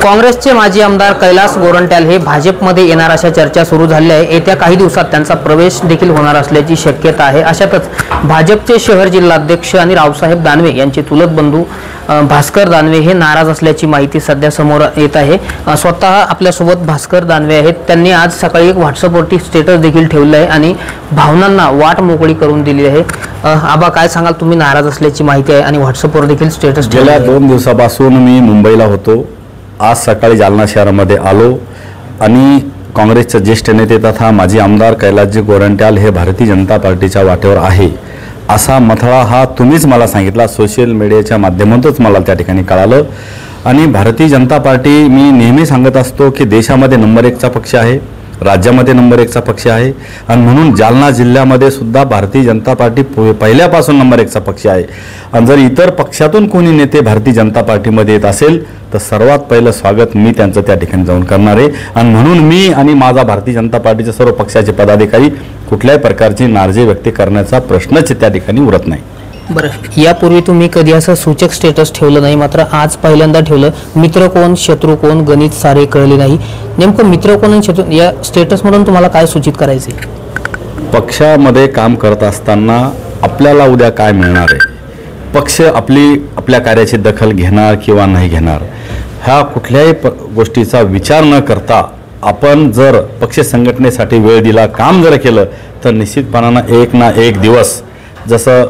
काँग्रेसचे माजी आमदार कैलास गोरंट्याल हे भाजपमध्ये येणार अशा चर्चा सुरू झाल्या आहे। येत्या काही दिवसात त्यांचा प्रवेश देखील होणार असल्याची शक्यता आहे। अशातच भाजपचे शहर जिल्हाध्यक्ष आणि रावसाहेब दानवे यांचे चुलत बंधू भास्कर दानवे हे नाराज असल्याची माहिती सध्या समोर येत आहे। स्वतः आपल्यासोबत भास्कर दानवे आहेत। त्यांनी आज सकाळी एक व्हॉट्सअपवरती स्टेटस देखील ठेवलं आहे आणि भावनांना वाट मोकळी करून दिली आहे। आबा, काय सांगाल? तुम्ही नाराज असल्याची माहिती आहे आणि व्हॉट्सअपवर देखील स्टेटस ठेवलं आहे। गेल्या 2 दिवसापासून मी मुंबईला होतो। आज सकाळी जालना शहरामध्ये आलो आणि काँग्रेसचे ज्येष्ठ नेते तथा माजी आमदार कैलासजी गोरंट्याल हे भारतीय जनता पार्टीच्या वाटेवर आहे असा मथळा हा तुम्हीच मला सांगितला। सोशल मीडियाच्या माध्यमातूनच मला त्या ठिकाणी कळालं। आणि भारतीय जनता पार्टी मी नेहमी सांगत असतो की देशामध्ये नंबर 1चा पक्ष आहे, राज्यामध्ये नंबर 1चा पक्ष आहे आणि म्हणून जालना जिल्ह्यामध्ये सुद्धा भारतीय जनता पार्टी पहिल्यापासून नंबर 1चा पक्ष आहे। आणि जर इतर पक्षातून कोणी नेते भारतीय जनता पार्टीमध्ये येत असेल तर सर्वात पहिलं स्वागत मी त्यांचं त्या ठिकाणी जाऊन करणार आहे। आणि म्हणून मी आणि माझा भारतीय जनता पार्टीचे सर्व पक्षाचे पदाधिकारी कुठल्याही प्रकारची नाराजी व्यक्त करण्याचा प्रश्नच त्या ठिकाणी उरत नाही। बरं, यापूर्वी तुम्ही कधी असं सूचक स्टेटस ठेवलं नाही, मात्र आज पहिल्यांदा ठेवलं। मित्र कोण शत्रू कोण गणित सारे कळले नाही। नेमकं मित्र कोण आणि शत्रू या स्टेटस मधून तुम्हाला काय सूचित करायचे? पक्षामध्ये काम करत असताना आपल्याला उद्या काय मिळणार आहे, पक्ष आपल्या कार्याची दखल घेणार किंवा नाही घेणार ह्या कुठल्याही गोष्टीचा विचार न करता आपण जर पक्ष संघटनेसाठी वेळ दिला, काम जर केलं तर निश्चितपणाने एक ना एक दिवस जसं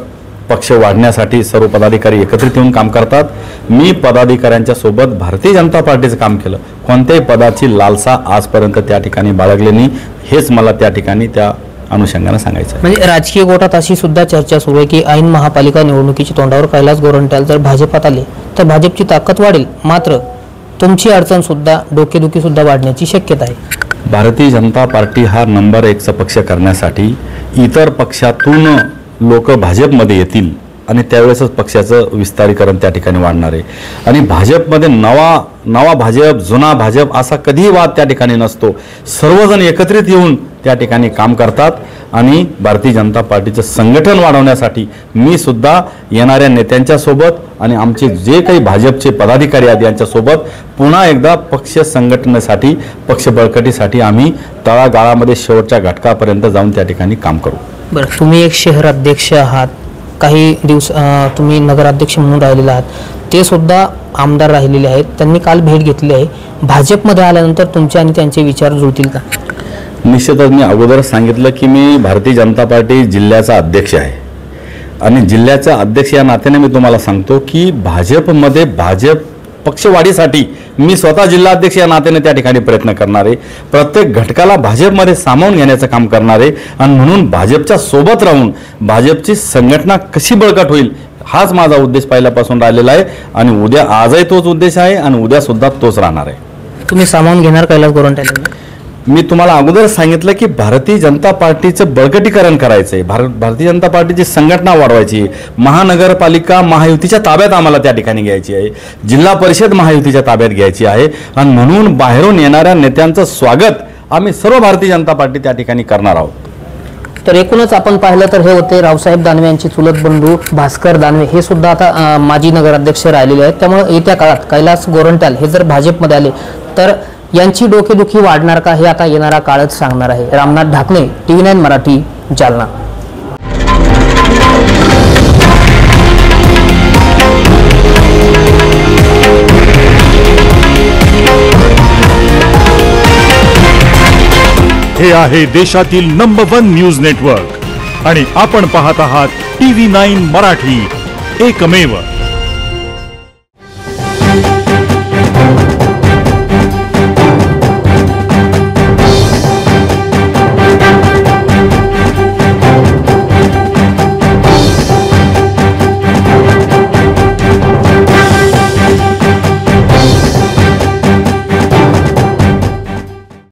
पक्ष वाढण्यासाठी सर्व पदाधिकारी एकत्रित येऊन काम करतात, मी पदाधिकाऱ्यांच्या सोबत भारतीय जनता पार्टीचं काम केलं। कोणत्याही पदाची लालसा आजपर्यंत त्या ठिकाणी बाळगली नाही, हेच मला त्या ठिकाणी त्या अनुषंगाने सांगायचं आहे। म्हणजे राजकीय गोटात अशी सुद्धा चर्चा सुरू आहे की ऐन महापालिका निवडणुकीच्या तोंडावर कैलास गोरंट्याल जर भाजपात आले तर भाजपची ताकद वाढेल, मात्र तुमची अडचण सुद्धा डोकेदुखी सुद्धा वाढण्याची शक्यता आहे। भारतीय जनता पार्टी हा नंबर 1चा पक्ष करण्यासाठी इतर पक्षातून लोक भाजपमध्ये येतील आणि त्यावेळेसच पक्षाचं विस्तारीकरण त्या ठिकाणी वाढणार आहे। आणि भाजपमध्ये नवा भाजप जुना भाजप असा कधीही वाद त्या ठिकाणी नसतो। सर्वजण एकत्रित येऊन त्या ठिकाणी काम करतात आणि भारतीय जनता पार्टीचं संघटन वाढवण्यासाठी मी सुद्धा येणाऱ्या नेत्यांच्या सोबत आणि आमचे जे काही भाजपचे पदाधिकारी आहेत यांच्यासोबत पुन्हा एकदा पक्ष संघटनेसाठी पक्ष बळकटीसाठी आम्ही तळागाळामध्ये शेवटच्या घटकापर्यंत जाऊन त्या ठिकाणी काम करू। बरं, तुम्ही एक शहर अध्यक्ष आहात, काही दिवस तुम्ही नगराध्यक्ष म्हणून राहिलेले आहात, ते सुद्धा आमदार राहिलेले आहेत। त्यांनी काल भेट घेतली आहे। भाजपमध्ये आल्यानंतर तुमचे आणि त्यांचे विचार जुळतील का? निश्चितच मी अगोदरच सांगितलं की मी भारतीय जनता पार्टी जिल्ह्याचा अध्यक्ष आहे आणि जिल्ह्याचा अध्यक्ष या नात्याने मी तुम्हाला सांगतो की भाजपमध्ये भाजप पक्षवाढीसाठी मी स्वतः जिल्हाध्यक्ष या नात्याने त्या ठिकाणी प्रयत्न करणार आहे। प्रत्येक घटकाला भाजपमध्ये सामावून घेण्याचं काम करणार आहे आणि म्हणून भाजपच्या सोबत राहून भाजपची संघटना कशी बळकट होईल हाच माझा उद्देश पहिल्यापासून राहिलेला आहे आणि उद्या आजही तोच उद्देश आहे आणि उद्या सुद्धा तोच राहणार आहे। तुम्ही सामावून घेणार कैलास गोरंट्याल? मी तुम्हाला अगोदर सांगितलं की भारतीय जनता पार्टीचं बळकटीकरण करायचं आहे, भारतीय जनता पार्टीची संघटना वाढवायची, महानगरपालिका महायुतीच्या ताब्यात आम्हाला त्या ठिकाणी घ्यायची आहे, जिल्हा परिषद महायुतीच्या ताब्यात घ्यायची आहे आणि म्हणून बाहेरून येणाऱ्या नेत्यांचं स्वागत आम्ही सर्व भारतीय जनता पार्टी त्या ठिकाणी करणार आहोत। तर एकूणच आपण पाहिलं तर हे होते रावसाहेब दानवे यांचे चुलत बंधू भास्कर दानवे, हे सुद्धा आता माजी नगराध्यक्ष राहिलेले आहेत। त्यामुळे येत्या काळात कैलास गोरंट्याल हे जर भाजपमध्ये आले तर यांची डोकेदुखी वाढणार का हे आता येणारा काळच सांगणार आहे। रामनाथ ढाकणे, TV9 मराठी, जालना। हे आहे देशातील नंबर 1 न्यूज नेटवर्क आणि आपण पाहत आहात TV9 मराठी, एकमेव।